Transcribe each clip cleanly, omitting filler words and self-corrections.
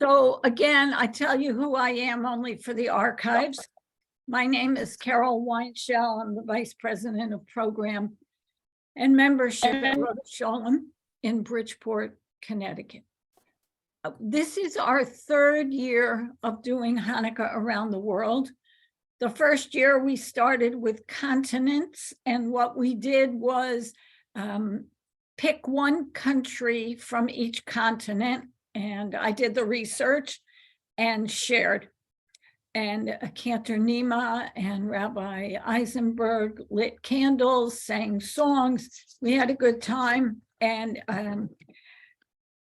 So again, I tell you who I am only for the archives. My name is Carol Weinshell. I'm the Vice President of Program and Membership at Rodeph Sholom in Bridgeport, Connecticut. This is our third year of doing Hanukkah around the world. The first year we started with continents, and what we did was pick one country from each continent, and I did the research and shared. And Cantor Nima and Rabbi Eisenberg lit candles, sang songs. We had a good time. And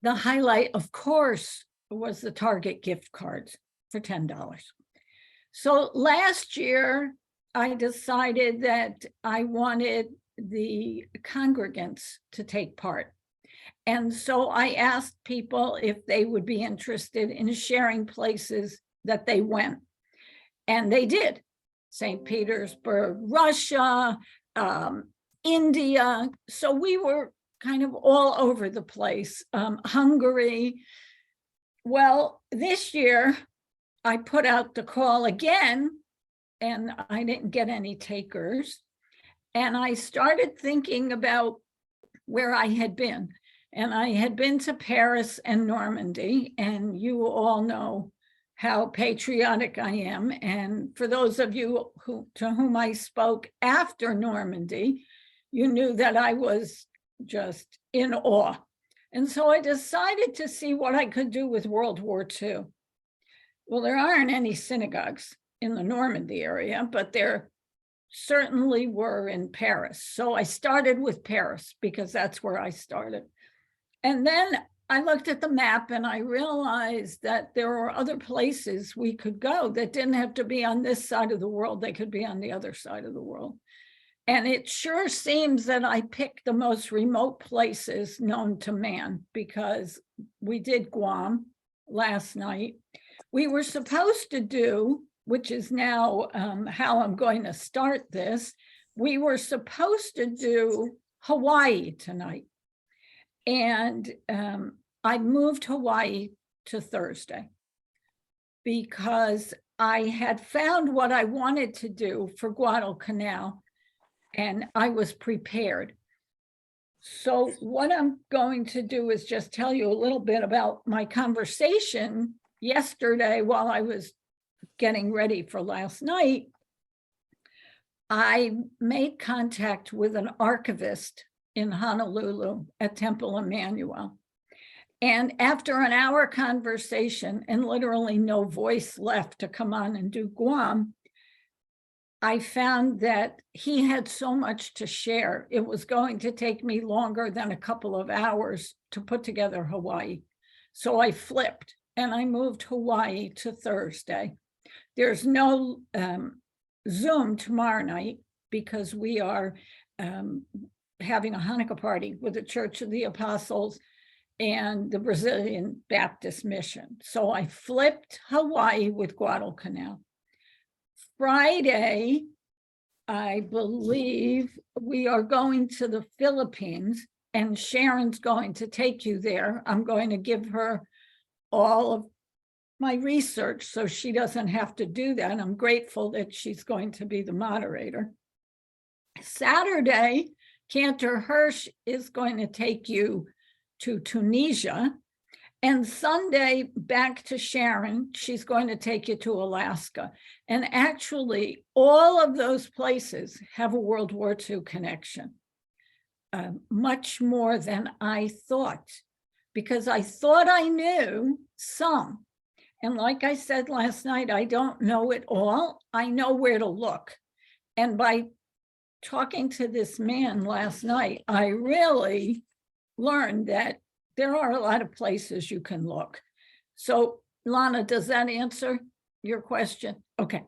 the highlight, of course, was the Target gift cards for $10. So last year, I decided that I wanted the congregants to take part. And so I asked people if they would be interested in sharing places that they went. And they did. St. Petersburg, Russia, India. So we were kind of all over the place. Hungary. Well, this year I put out the call again, and I didn't get any takers. And I started thinking about where I had been. And I had been to Paris and Normandy, and you all know how patriotic I am. And for those of you to whom I spoke after Normandy, you knew that I was just in awe. And so I decided to see what I could do with World War II. Well, there aren't any synagogues in the Normandy area, but there certainly were in Paris. So I started with Paris because that's where I started. And then I looked at the map and I realized that there were other places we could go that didn't have to be on this side of the world. They could be on the other side of the world. And it sure seems that I picked the most remote places known to man, because we did Guam last night. We were supposed to do, which is now how I'm going to start this, we were supposed to do Hawaii tonight. And I moved Hawaii to Thursday because I had found what I wanted to do for Guadalcanal, and I was prepared. So what I'm going to do is just tell you a little bit about my conversation yesterday while I was getting ready for last night. I made contact with an archivist in Honolulu at Temple Emmanuel. And after an hour conversation and literally no voice left to come on and do Guam, I found that he had so much to share. It was going to take me longer than a couple of hours to put together Hawaii. So I flipped and I moved Hawaii to Thursday. There's no Zoom tomorrow night because we are having a Hanukkah party with the Church of the Apostles and the Brazilian Baptist Mission. So I flipped Hawaii with Guadalcanal. Friday, I believe we are going to the Philippines, and Sharon's going to take you there. I'm going to give her all of my research so she doesn't have to do that. I'm grateful that she's going to be the moderator. Saturday, Cantor Hirsch is going to take you to Tunisia, and Sunday back to Sharon. She's going to take you to Alaska. And actually, all of those places have a World War II connection, much more than I thought, because I thought I knew some. And like I said last night, I don't know it all. I know where to look. And by talking to this man last night, I really learned that there are a lot of places you can look. So Lana, does that answer your question? Okay.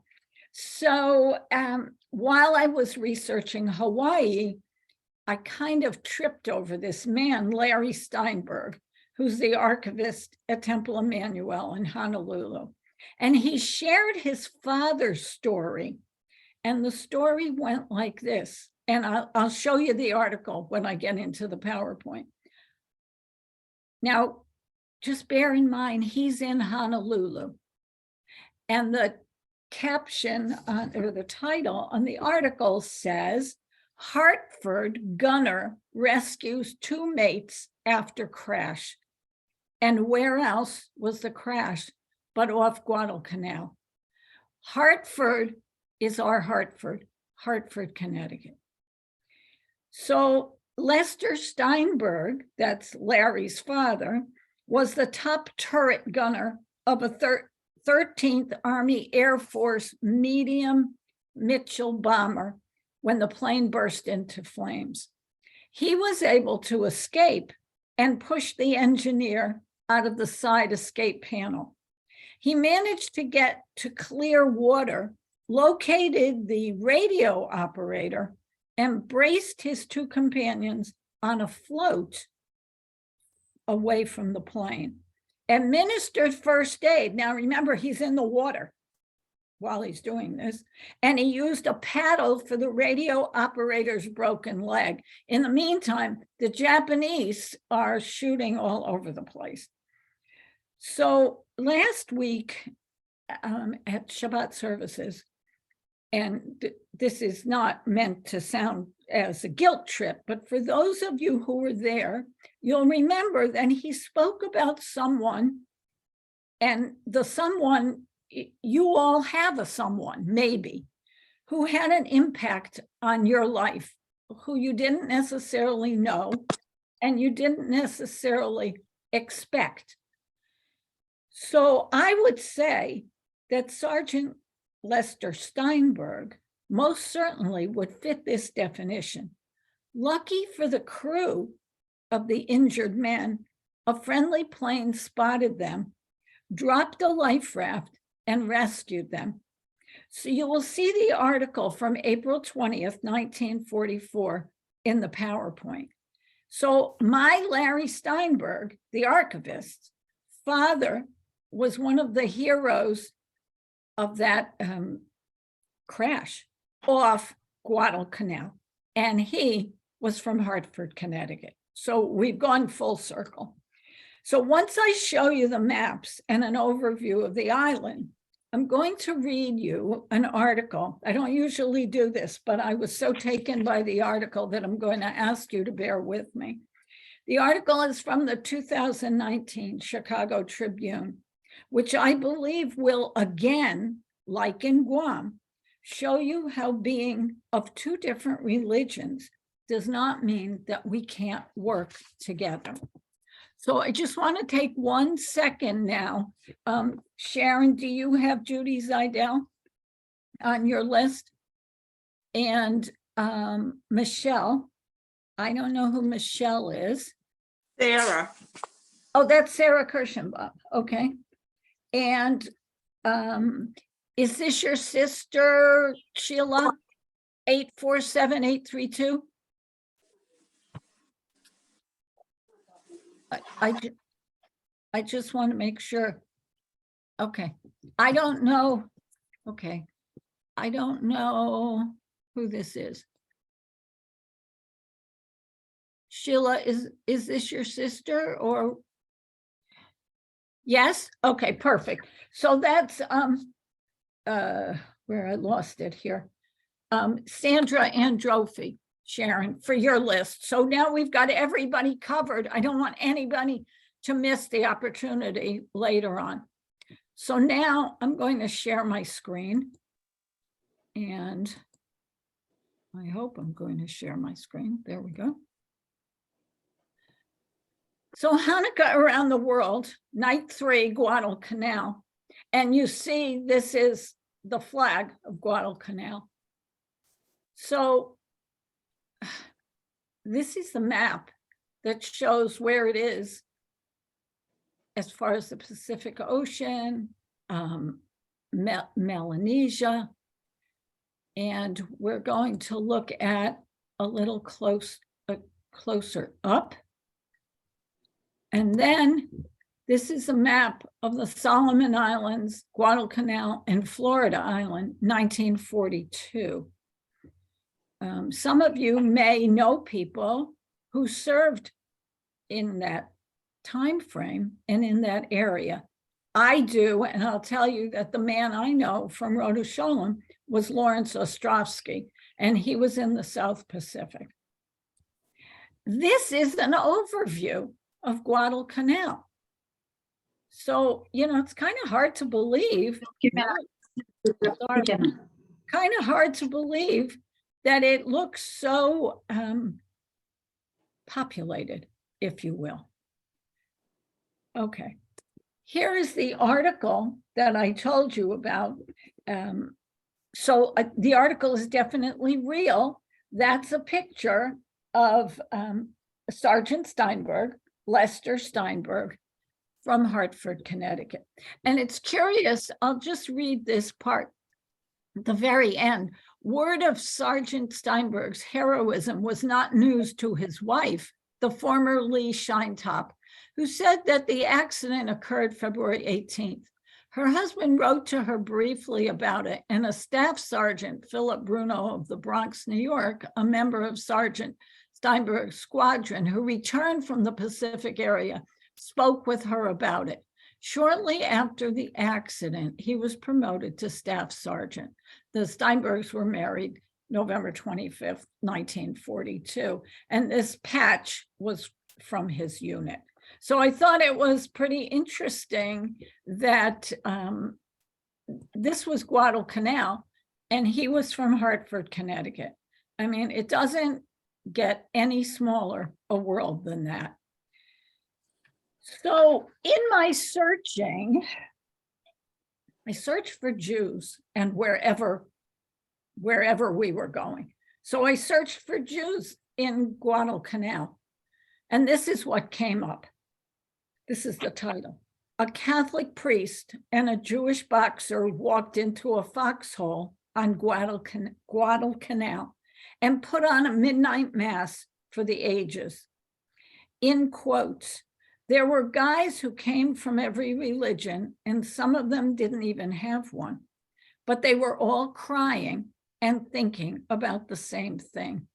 So while I was researching Hawaii, I kind of tripped over this man, Larry Steinberg, who's the archivist at Temple Emmanuel in Honolulu. And he shared his father's story. And the story went like this. And I'll show you the article when I get into the PowerPoint. Now, just bear in mind, he's in Honolulu. And the caption or the title on the article says, Hartford gunner rescues 2 mates after crash. And where else was the crash but off Guadalcanal? Hartford is our Hartford, Connecticut. So Lester Steinberg, that's Larry's father, was the top turret gunner of a 13th Army Air Force medium Mitchell bomber when the plane burst into flames. He was able to escape and push the engineer out of the side escape panel. He managed to get to clear water, located the radio operator, and braced his 2 companions on a float away from the plane. Administered first aid. Now remember, he's in the water while he's doing this, and he used a paddle for the radio operator's broken leg. In the meantime, the Japanese are shooting all over the place. So last week at Shabbat services, and this is not meant to sound as a guilt trip, but for those of you who were there, you'll remember that he spoke about someone, and the someone, you all have a someone, maybe, who had an impact on your life, who you didn't necessarily know, and you didn't necessarily expect. So I would say that Sergeant Lester Steinberg most certainly would fit this definition. Lucky for the crew of the injured men, a friendly plane spotted them, dropped a life raft, and rescued them. So you will see the article from April 20th, 1944 in the PowerPoint. So my Larry Steinberg, the archivist's father, was one of the heroes of that crash off Guadalcanal, and he was from Hartford, Connecticut. So we've gone full circle. So once I show you the maps and an overview of the island, I'm going to read you an article. I don't usually do this, but I was so taken by the article that I'm going to ask you to bear with me. The article is from the 2019 Chicago Tribune, which I believe will again, like in Guam, show you how being of 2 different religions does not mean that we can't work together. So I just want to take 1 second now. Sharon, do you have Judy Zeidel on your list? And Michelle, I don't know who Michelle is. Sarah. Oh, that's Sarah Kirschenbach. Okay. And is this your sister, Sheila? 847-832? I just want to make sure. Okay. I don't know. Okay. I don't know who this is. Sheila, is this your sister or? Yes? Okay, perfect. So that's where I lost it here. Sandra Androfi, Sharon, for your list. So now we've got everybody covered. I don't want anybody to miss the opportunity later on. So now I'm going to share my screen. And I hope I'm going to share my screen. There we go. So Hanukkah around the world, night 3, Guadalcanal. And you see, this is the flag of Guadalcanal. So this is the map that shows where it is as far as the Pacific Ocean, Melanesia. And we're going to look at a little closer up. And then this is a map of the Solomon Islands, Guadalcanal, and Florida Island, 1942. Some of you may know people who served in that time frame and in that area. I do, and I'll tell you that the man I know from Rodeph Sholom was Lawrence Ostrovsky, and he was in the South Pacific. This is an overview of Guadalcanal. So, it's kind of hard to believe, that it looks so populated, if you will. Okay. Here is the article that I told you about. So the article is definitely real. That's a picture of Sergeant Steinberg, Lester Steinberg, from Hartford, Connecticut. And it's curious, I'll just read this part at the very end. Word of Sergeant Steinberg's heroism was not news to his wife, the former Lee Shinetop, who said that the accident occurred February 18th. Her husband wrote to her briefly about it, and a staff sergeant, Philip Bruno of the Bronx, New York, a member of Sergeant Steinberg's squadron, who returned from the Pacific area, spoke with her about it. Shortly after the accident, he was promoted to staff sergeant. The Steinbergs were married November 25th, 1942, and this patch was from his unit. So I thought it was pretty interesting that this was Guadalcanal, and he was from Hartford, Connecticut. I mean, it doesn't get any smaller a world than that. So in my searching, I searched for Jews and wherever we were going. So I searched for Jews in Guadalcanal, and this is what came up. This is the title. A Catholic priest and a Jewish boxer walked into a foxhole on Guadalcanal and put on a midnight mass for the ages. In quotes, there were guys who came from every religion, and some of them didn't even have one, but they were all crying and thinking about the same thing.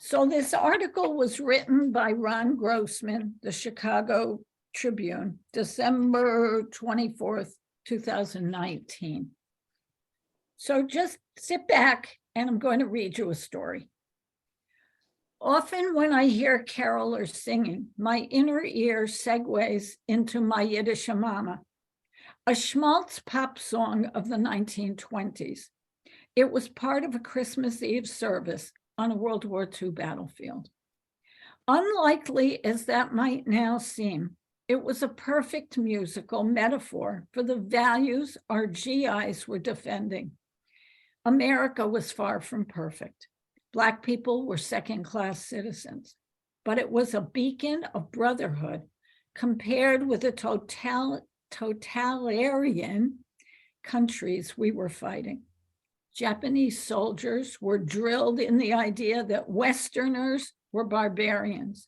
So this article was written by Ron Grossman, the Chicago Tribune, December 24th, 2019. So just sit back and I'm going to read you a story. Often when I hear carolers singing, my inner ear segues into my Yiddish mama, a schmaltz pop song of the 1920s. It was part of a Christmas Eve service on a World War II battlefield. Unlikely as that might now seem, it was a perfect musical metaphor for the values our GIs were defending. America was far from perfect. Black people were second-class citizens, but it was a beacon of brotherhood compared with the totalitarian countries we were fighting. Japanese soldiers were drilled in the idea that Westerners were barbarians.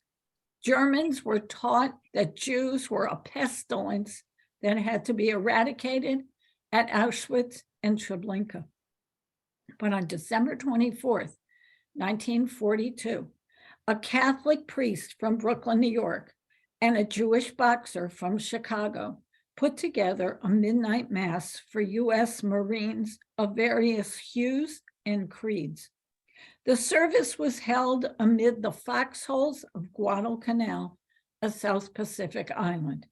Germans were taught that Jews were a pestilence that had to be eradicated at Auschwitz and Treblinka. But on December 24th, 1942, a Catholic priest from Brooklyn, New York, and a Jewish boxer from Chicago put together a midnight mass for U.S. Marines of various hues and creeds. The service was held amid the foxholes of Guadalcanal, a South Pacific island.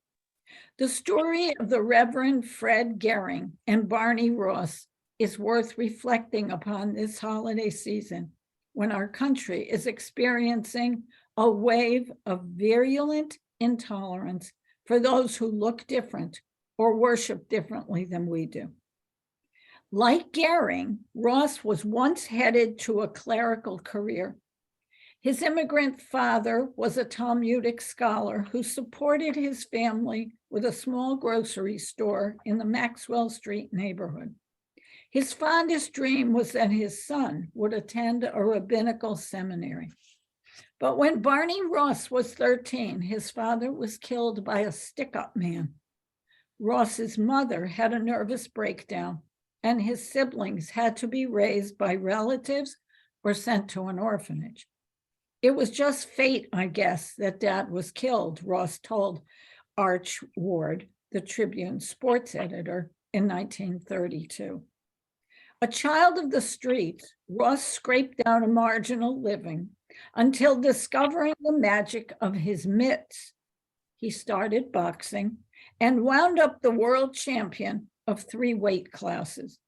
The story of the Reverend Fred Gehring and Barney Ross is worth reflecting upon this holiday season, when our country is experiencing a wave of virulent intolerance for those who look different or worship differently than we do. Like Gehring, Ross was once headed to a clerical career. His immigrant father was a Talmudic scholar who supported his family with a small grocery store in the Maxwell Street neighborhood. His fondest dream was that his son would attend a rabbinical seminary. But when Barney Ross was 13, his father was killed by a stick-up man. Ross's mother had a nervous breakdown, and his siblings had to be raised by relatives or sent to an orphanage. It was just fate, I guess, that Dad was killed, Ross told Arch Ward, the Tribune sports editor, in 1932. A child of the streets, Ross scraped out a marginal living until discovering the magic of his mitts. He started boxing and wound up the world champion of 3 weight classes.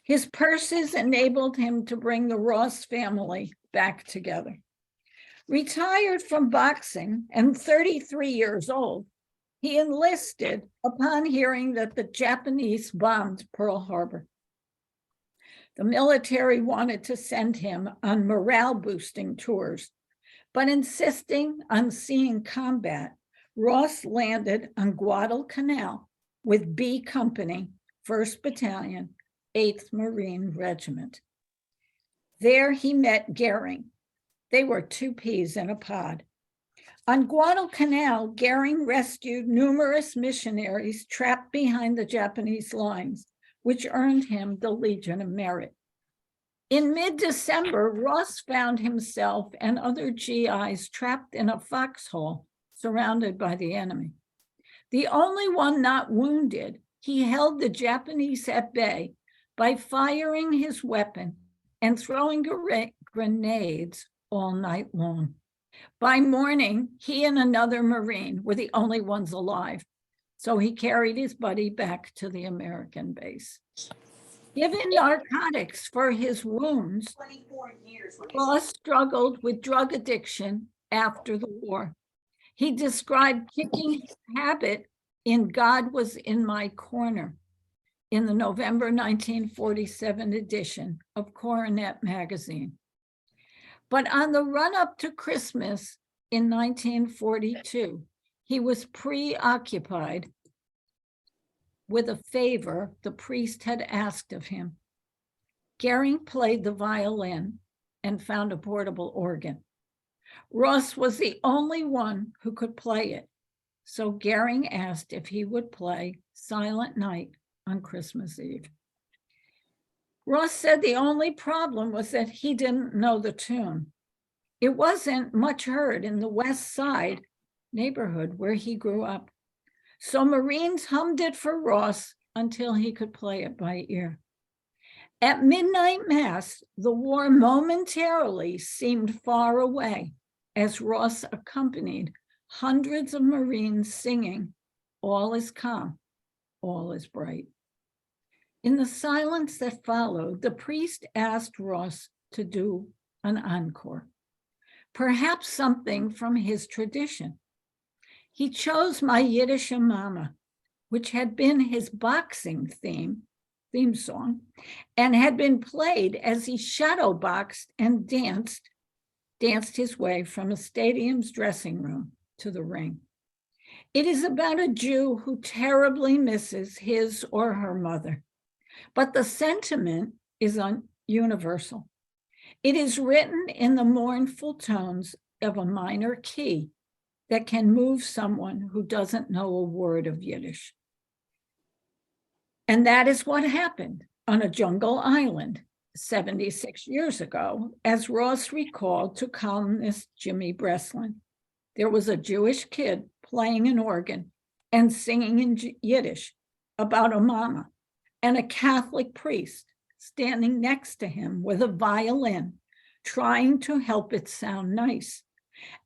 His purses enabled him to bring the Ross family back together. Retired from boxing and 33 years old, he enlisted upon hearing that the Japanese bombed Pearl Harbor. The military wanted to send him on morale-boosting tours, but insisting on seeing combat, Ross landed on Guadalcanal with B Company, 1st Battalion, 8th Marine Regiment. There he met Goering. They were 2 peas in a pod. On Guadalcanal, Goering rescued numerous missionaries trapped behind the Japanese lines, which earned him the Legion of Merit. In mid-December, Ross found himself and other GIs trapped in a foxhole surrounded by the enemy. The only one not wounded, he held the Japanese at bay by firing his weapon and throwing grenades all night long. By morning, he and another Marine were the only ones alive, so he carried his buddy back to the American base. Given narcotics for his wounds, Ross struggled with drug addiction after the war. He described kicking his habit in God Was in My Corner in the November 1947 edition of Coronet magazine. But on the run-up to Christmas in 1942, he was preoccupied with a favor the priest had asked of him. Goering played the violin and found a portable organ. Ross was the only one who could play it, so Goering asked if he would play Silent Night on Christmas Eve. Ross said the only problem was that he didn't know the tune. It wasn't much heard in the West Side neighborhood where he grew up. So Marines hummed it for Ross until he could play it by ear. At midnight mass, the war momentarily seemed far away as Ross accompanied hundreds of Marines singing, "All is calm, all is bright." In the silence that followed, the priest asked Ross to do an encore, perhaps something from his tradition. He chose My Yiddish Mama, which had been his boxing theme song, and had been played as he shadowboxed and danced his way from a stadium's dressing room to the ring. It is about a Jew who terribly misses his or her mother, but the sentiment is universal. It is written in the mournful tones of a minor key that can move someone who doesn't know a word of Yiddish. And that is what happened on a jungle island 76 years ago, as Ross recalled to columnist Jimmy Breslin. There was a Jewish kid playing an organ and singing in Yiddish about a mama, and a Catholic priest standing next to him with a violin, trying to help it sound nice.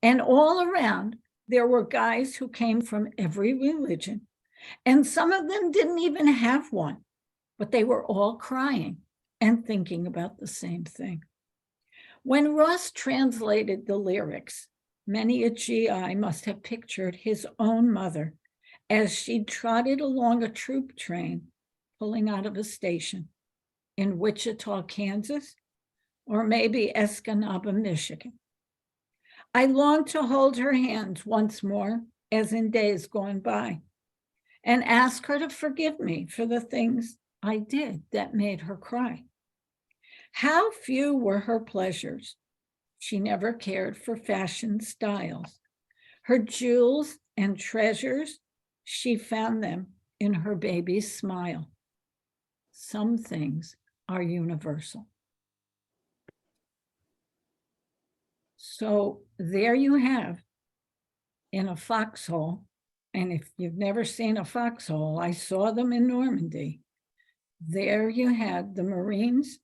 And all around, there were guys who came from every religion, and some of them didn't even have one, but they were all crying and thinking about the same thing. When Ross translated the lyrics, many a GI must have pictured his own mother as she trotted along a troop train pulling out of a station in Wichita, Kansas, or maybe Escanaba, Michigan. I longed to hold her hands once more, as in days gone by, and ask her to forgive me for the things I did that made her cry. How few were her pleasures. She never cared for fashion styles. Her jewels and treasures, she found them in her baby's smile. Some things are universal. So there you have, in a foxhole, and if you've never seen a foxhole, I saw them in Normandy. There you had the Marines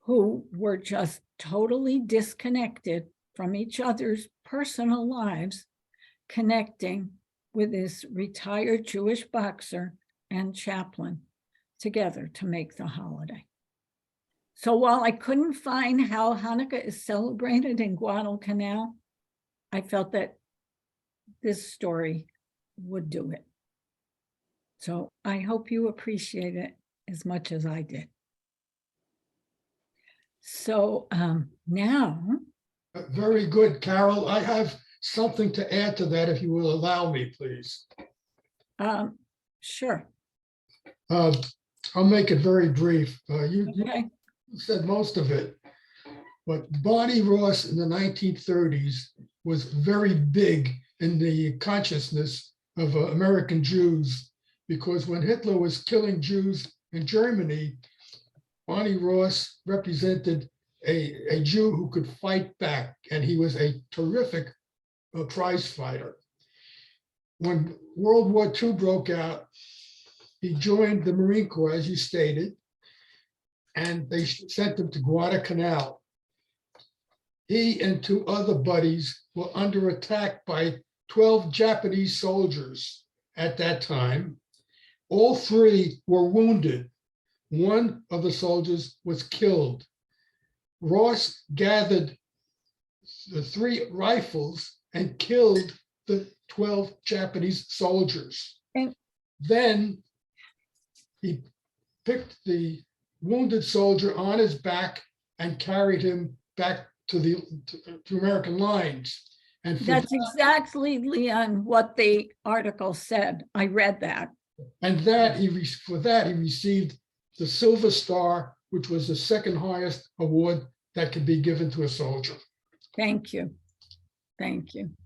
who were just totally disconnected from each other's personal lives, connecting with this retired Jewish boxer and chaplain together to make the holiday. So while I couldn't find how Hanukkah is celebrated in Guadalcanal, I felt that this story would do it. So I hope you appreciate it as much as I did. So now. Very good, Carol. I have something to add to that if you will allow me, please. Sure. I'll make it very brief. You Okay. said most of it, but Barney Ross in the 1930s was very big in the consciousness of American Jews, because when Hitler was killing Jews in Germany, Barney Ross represented a Jew who could fight back, and he was a terrific prize fighter. When World War II broke out, he joined the Marine Corps, as you stated, and they sent him to Guadalcanal. He and two other buddies were under attack by 12 Japanese soldiers at that time. All three were wounded. One of the soldiers was killed. Ross gathered the 3 rifles and killed the 12 Japanese soldiers. And then he picked the wounded soldier on his back and carried him back to American lines. And that's exactly, Leon, what the article said. I read that. And for that he received the Silver Star, which was the second highest award that could be given to a soldier. Thank you. Thank you.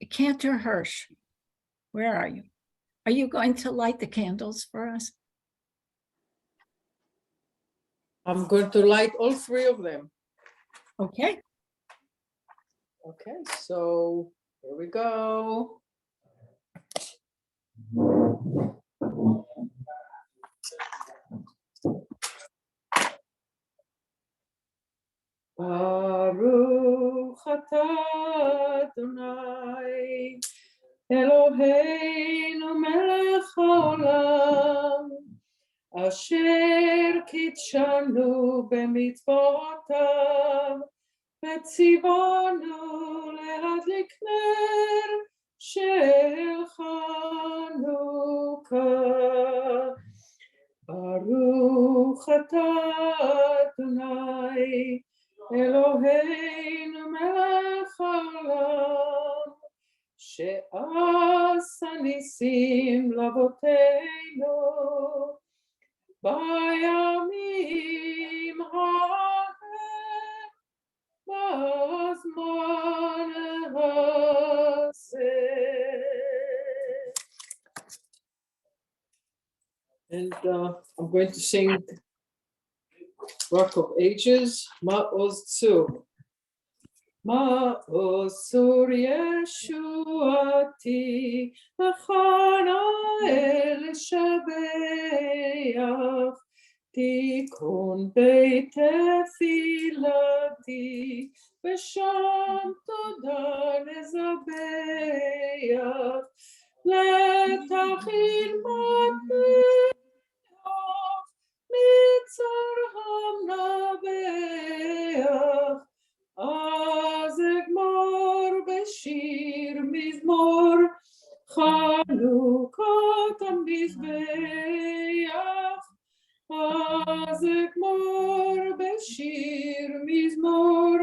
Cantor Hirsch, where are you? Are you going to light the candles for us? I'm going to light all 3 of them. Okay. Okay, so here we go. Baruch atah Adonai Eloheinu melech haolam asher kitshanu b'mitzvotav v'tzivanu להדליק נר של חנוכה. ברוך אתה אדוני אלוהינו מלך העולם שעשה ניסים לאבותינו בימים ההם בזמן הזה. And I'm going to sing Rock of Ages, Ma'oz Tzur. Ma'oz Tzur Yeshuati, Achana El Shabeach, Tikun Beit Tefilati, B'Sham Toda Nezabeach, Letachil Matmeach, Mitzar Hamnabeach, Az Egmor Beshir Mizmor, Chanukot HaMizbeach, Az Egmor Beshir Mizmor,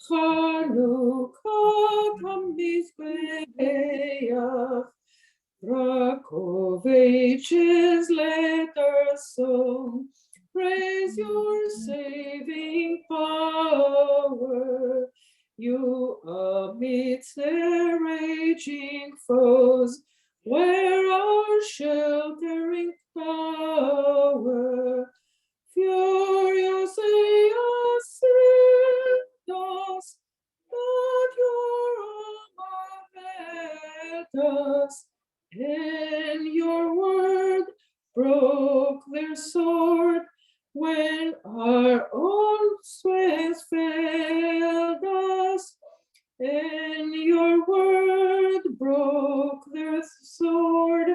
Chanukot HaMizbeach. Rock of Ages, let our song praise your saving power. You amidst their raging foes, where our sheltering tower, furiously ascend us, and your word broke their sword when our own strength failed us, and your word broke their sword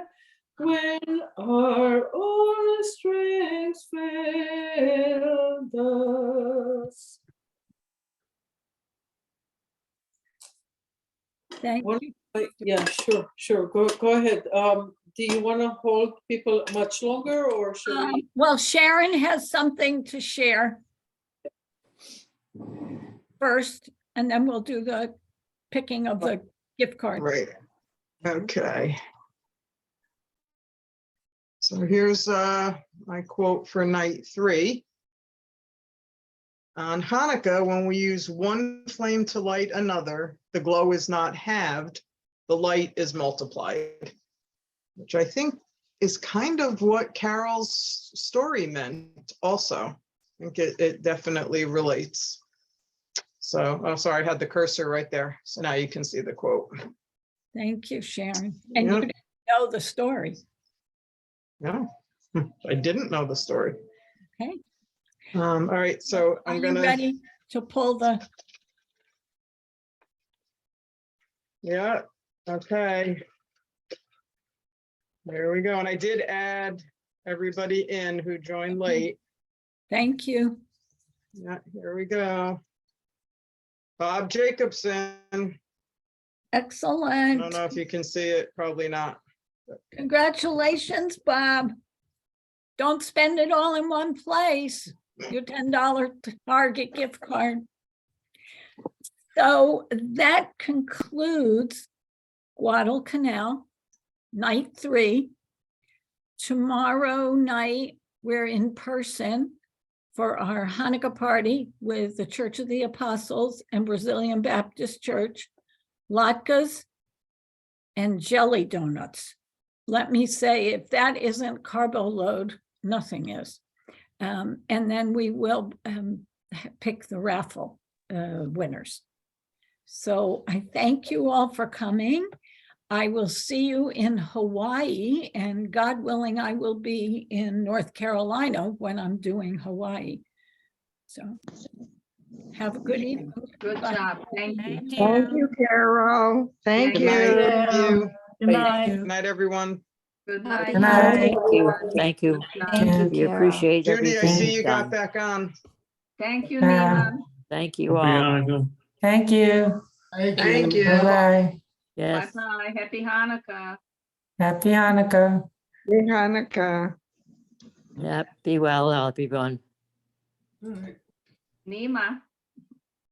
when our own strength failed us. Thank What- you. Yeah, sure. Go ahead. Do you want to hold people much longer, or should we? Well, Sharon has something to share first, and then we'll do the picking of the gift card. Right. Okay. So here's my quote for night 3. On Hanukkah, when we use one flame to light another, the glow is not halved, the light is multiplied. Which I think is kind of what Carol's story meant also. I think it definitely relates. So, oh, sorry, I had the cursor right there. So now you can see the quote. Thank you, Sharon. And you Yep. didn't know the story. No, I didn't know the story. Okay. All right, so Are I'm you gonna, ready to pull the, yeah, okay. There we go. And I did add everybody in who joined late. thank you. Yeah, here we go. Bob Jacobson. I don't Excellent. know if you can see it, probably not. Congratulations, Bob. Don't spend it all in one place. Your $10 Target gift card. So that concludes Guadalcanal, night 3. Tomorrow night, we're in person for our Hanukkah party with the Church of the Apostles and Brazilian Baptist Church, latkes and jelly donuts. Let me say, if that isn't carbo load, nothing is. And then we will pick the raffle winners. So I thank you all for coming. I will see you in Hawaii, and God willing, I will be in North Carolina when I'm doing Hawaii. So have a good evening. Good Bye. job. Thank you. Thank you, Carol. Thank Good you. night. Thank you. Good night. Good night, everyone. Good night. Good night. Thank you, thank you. Good job. Thank you, We Carol. appreciate Judy, I everything see you've you got done. back on. Thank you, Nima. Thank you all. Thank you. Thank you. Bye-bye. Yes, Bye-bye. Happy Hanukkah. Happy Hanukkah. Happy Hanukkah. yep, be well, everyone. All right. Nima.